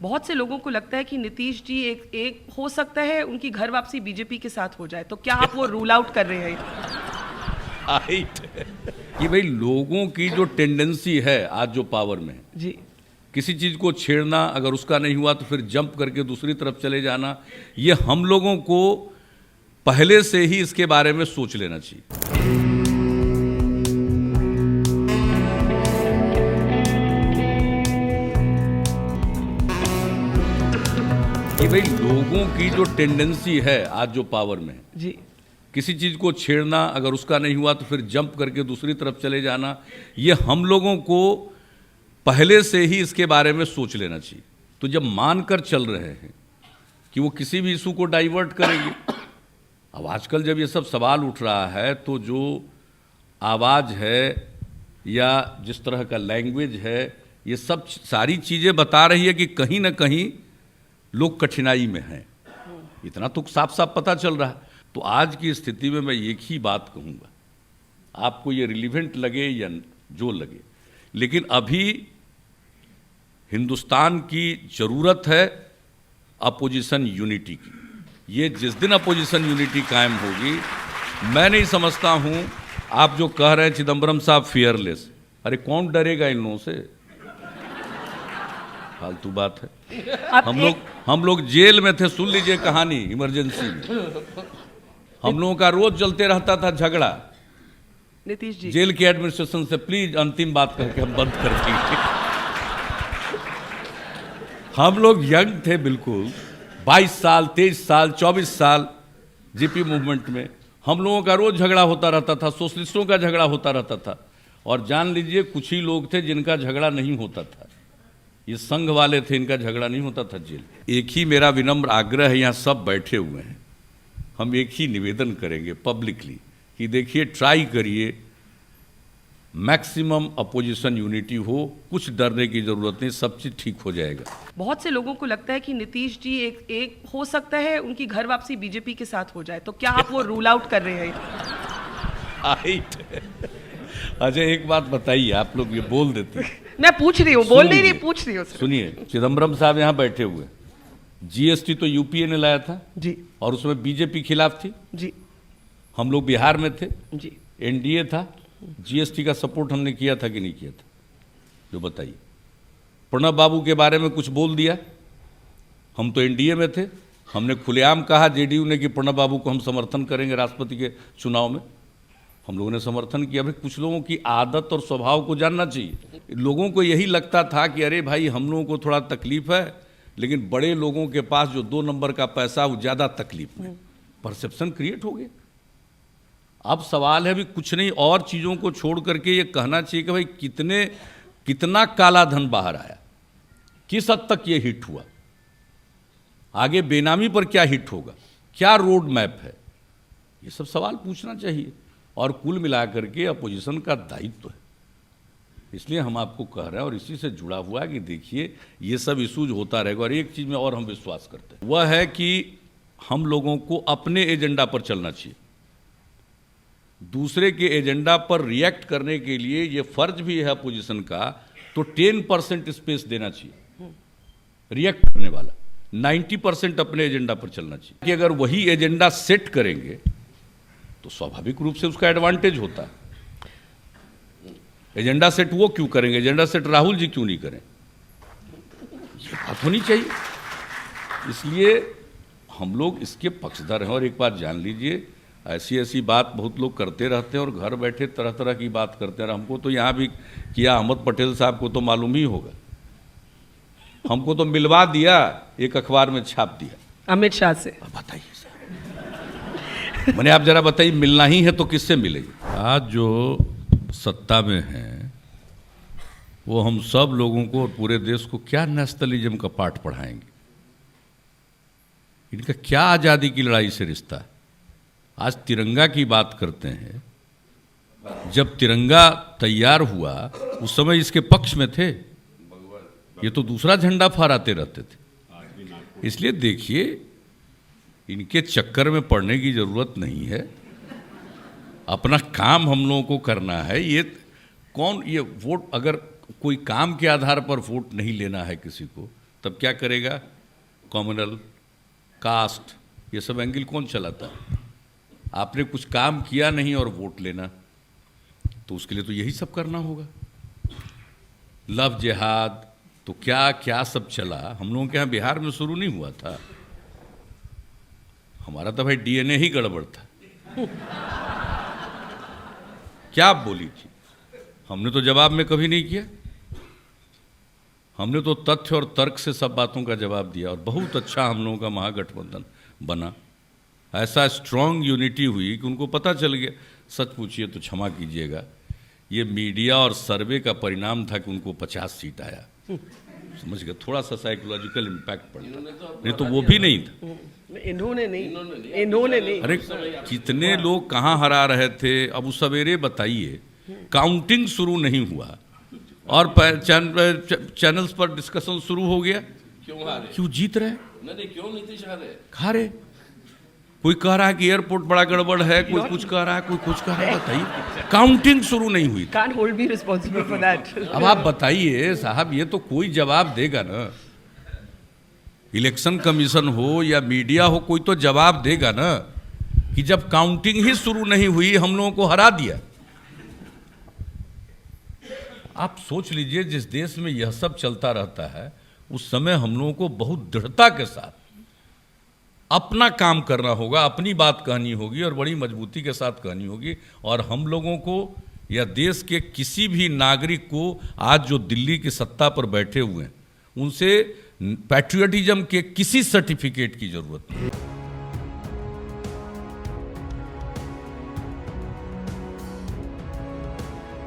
बहुत से लोगों को लगता है कि नीतीश जी एक हो सकता है उनकी घर वापसी बीजेपी के साथ हो जाए, तो क्या आप वो रूल आउट कर रहे हैं? राइट। कि भाई लोगों की जो टेंडेंसी है आज जो पावर में है, जी, किसी चीज को छेड़ना, अगर उसका नहीं हुआ तो फिर जंप करके दूसरी तरफ चले जाना, ये हम लोगों को पहले से ही इसके बारे में सोच लेना चाहिए। कि भाई लोगों की जो टेंडेंसी है आज जो पावर में है, जी, किसी चीज को छेड़ना, अगर उसका नहीं हुआ तो फिर जंप करके दूसरी तरफ चले जाना, ये हम लोगों को पहले से ही इसके बारे में सोच लेना चाहिए। तो जब मानकर चल रहे हैं कि वो किसी भी इशू को डाइवर्ट करेंगे, अब आजकल जब ये सब सवाल उठ रहा है तो जो आवाज़ है या जिस तरह का लैंग्वेज है, ये सब सारी चीज़ें बता रही है कि कहीं ना कहीं लोग कठिनाई में हैं। इतना तो साफ साफ पता चल रहा है। तो आज की स्थिति में मैं एक ही बात कहूँगा, आपको ये रिलीवेंट लगे या जो लगे, लेकिन अभी हिंदुस्तान की ज़रूरत है अपोजिशन यूनिटी की। ये जिस दिन अपोजिशन यूनिटी कायम होगी, मैं नहीं समझता हूँ आप जो कह रहे हैं चिदम्बरम साहब फियरलेस, अरे कौन डरेगा इन लोगों से? फालतू बात है। हम लोग जेल में थे, सुन लीजिए कहानी, इमरजेंसी में हम लोगों का रोज चलते रहता था झगड़ा नीतीश जी, जेल के एडमिनिस्ट्रेशन से, प्लीज अंतिम बात करके हम बंद कर देंगे। हम लोग यंग थे बिल्कुल, 22 साल 23 साल 24 साल जीपी मूवमेंट में हम लोगों का रोज झगड़ा होता रहता था, सोशलिस्टों का झगड़ा होता रहता था। और जान लीजिए कुछ ही लोग थे जिनका झगड़ा नहीं होता था, ये संघ वाले थे, इनका झगड़ा नहीं होता था जेल। एक ही मेरा विनम्र आग्रह है, यहाँ सब बैठे हुए हैं, हम एक ही निवेदन करेंगे पब्लिकली कि देखिए ट्राई करिए, मैक्सिमम अपोजिशन यूनिटी हो, कुछ डरने की जरूरत नहीं, सब चीज ठीक हो जाएगा। बहुत से लोगों को लगता है कि नीतीश जी एक हो सकता है उनकी घर वापसी बीजेपी के साथ हो जाए, तो क्या आप वो रूल आउट कर रहे हैं? राइट। अच्छा एक बात बताइए, आप लोग ये बोल देते हैं। मैं पूछ रही हूँ, बोल नहीं रही, पूछ रही हूँ सर। सुनिए, चिदम्बरम साहब यहाँ बैठे हुए, जीएसटी तो यूपीए ने लाया था जी, और उसमें बीजेपी खिलाफ थी। जी, हम लोग बिहार में थे, जी, एनडीए था, जीएसटी का सपोर्ट हमने किया था कि नहीं किया था? जो बताइए। प्रणब बाबू के बारे में कुछ बोल दिया, हम तो एनडीए में थे, हमने खुलेआम कहा जेडीयू ने कि प्रणब बाबू को हम समर्थन करेंगे राष्ट्रपति के चुनाव में, हम लोगों ने समर्थन किया। भाई कुछ लोगों की आदत और स्वभाव को जानना चाहिए। लोगों को यही लगता था कि अरे भाई हम लोगों को थोड़ा तकलीफ है, लेकिन बड़े लोगों के पास जो 2 नंबर का पैसा वो ज़्यादा तकलीफ में, परसेप्शन क्रिएट हो गया। अब सवाल है भी कुछ नहीं, और चीज़ों को छोड़ करके ये कहना चाहिए कि भाई कितना काला धन बाहर आया, किस हद तक ये हिट हुआ, आगे बेनामी पर क्या हिट होगा, क्या रोड मैप है, ये सब सवाल पूछना चाहिए। और कुल मिलाकर के अपोजिशन का दायित्व है, इसलिए हम आपको कह रहे हैं और इसी से जुड़ा हुआ है कि देखिए ये सब इशूज होता रहेगा। और एक चीज़ में और हम विश्वास करते हैं, वह है कि हम लोगों को अपने एजेंडा पर चलना चाहिए। दूसरे के एजेंडा पर रिएक्ट करने के लिए ये फर्ज भी है अपोजिशन का, तो 10% स्पेस देना चाहिए रिएक्ट करने वाला, 90% अपने एजेंडा पर चलना चाहिए। कि अगर वही एजेंडा सेट करेंगे तो स्वाभाविक रूप से उसका एडवांटेज होता है। एजेंडा सेट वो क्यों करेंगे, एजेंडा सेट राहुल जी क्यों नहीं करें, ये बात होनी चाहिए। इसलिए हम लोग इसके पक्षधर हैं। और एक बात जान लीजिए, ऐसी बात बहुत लोग करते रहते हैं और घर बैठे तरह तरह की बात करते हैं। हमको तो यहाँ भी किया, अहमद पटेल साहब को तो मालूम ही होगा, हमको तो मिलवा दिया, एक अखबार में छाप दिया अमित शाह से। अब बताइए सर, मैंने आप जरा बताइए, मिलना ही है तो किससे मिलेगी? आज जो सत्ता में है वो हम सब लोगों को और पूरे देश को क्या नेशनलिज्म का पाठ पढ़ाएंगे? इनका क्या आज़ादी की लड़ाई से रिश्ता है? आज तिरंगा की बात करते हैं, जब तिरंगा तैयार हुआ उस समय इसके पक्ष में थे, ये तो दूसरा झंडा फहराते रहते थे। इसलिए देखिए, इनके चक्कर में पड़ने की जरूरत नहीं है, अपना काम हम लोगों को करना है। ये वोट, अगर कोई काम के आधार पर वोट नहीं लेना है किसी को, तब क्या करेगा? कॉम्युनल, कास्ट, ये सब एंगल कौन चलाता है? आपने कुछ काम किया नहीं और वोट लेना, तो उसके लिए तो यही सब करना होगा। लव जिहाद तो क्या क्या सब चला, हम लोगों के यहाँ बिहार में शुरू नहीं हुआ था। हमारा तो भाई डीएनए ही गड़बड़ था। क्या आप बोली थी? हमने तो जवाब में कभी नहीं किया। हमने तो तथ्य और तर्क से सब बातों का जवाब दिया, और बहुत अच्छा हम लोगों का महागठबंधन बना। ऐसा स्ट्रांग यूनिटी हुई कि उनको पता चल गया। सच पूछिए तो क्षमा कीजिएगा, ये मीडिया और सर्वे का परिणाम था कि उनको 50 सीट आया। समझ गए? थोड़ा सा साइकोलॉजिकल इम्पैक्ट पड़ता, नहीं तो वो भी नहीं था। इन्होंने नहीं। अरे कितने लोग कहाँ हरा रहे थे। अब उस सवेरे बताइए, काउंटिंग शुरू नहीं हुआ और चैनल्स पर डिस्कशन शुरू हो गया। क्यों जीत रहे? नहीं, क्यों नीतीश खा रहे। कोई कह रहा है कि एयरपोर्ट बड़ा गड़बड़ है, कोई कुछ कह रहा है, कोई कुछ कह रहा है। बताइए, काउंटिंग शुरू नहीं हुई। Can't hold me responsible for that. अब आप बताइए साहब, ये तो कोई जवाब देगा ना। इलेक्शन कमीशन हो या मीडिया हो, कोई तो जवाब देगा ना कि जब काउंटिंग ही शुरू नहीं हुई हम लोगों को हरा दिया। आप सोच लीजिए, जिस देश में यह सब चलता रहता है उस समय हम लोगों को बहुत दृढ़ता के साथ अपना काम करना होगा, अपनी बात कहनी होगी और बड़ी मजबूती के साथ कहनी होगी। और हम लोगों को या देश के किसी भी नागरिक को आज जो दिल्ली की सत्ता पर बैठे हुए हैं, उनसे पैट्रियटिज्म के किसी सर्टिफिकेट की जरूरत नहीं।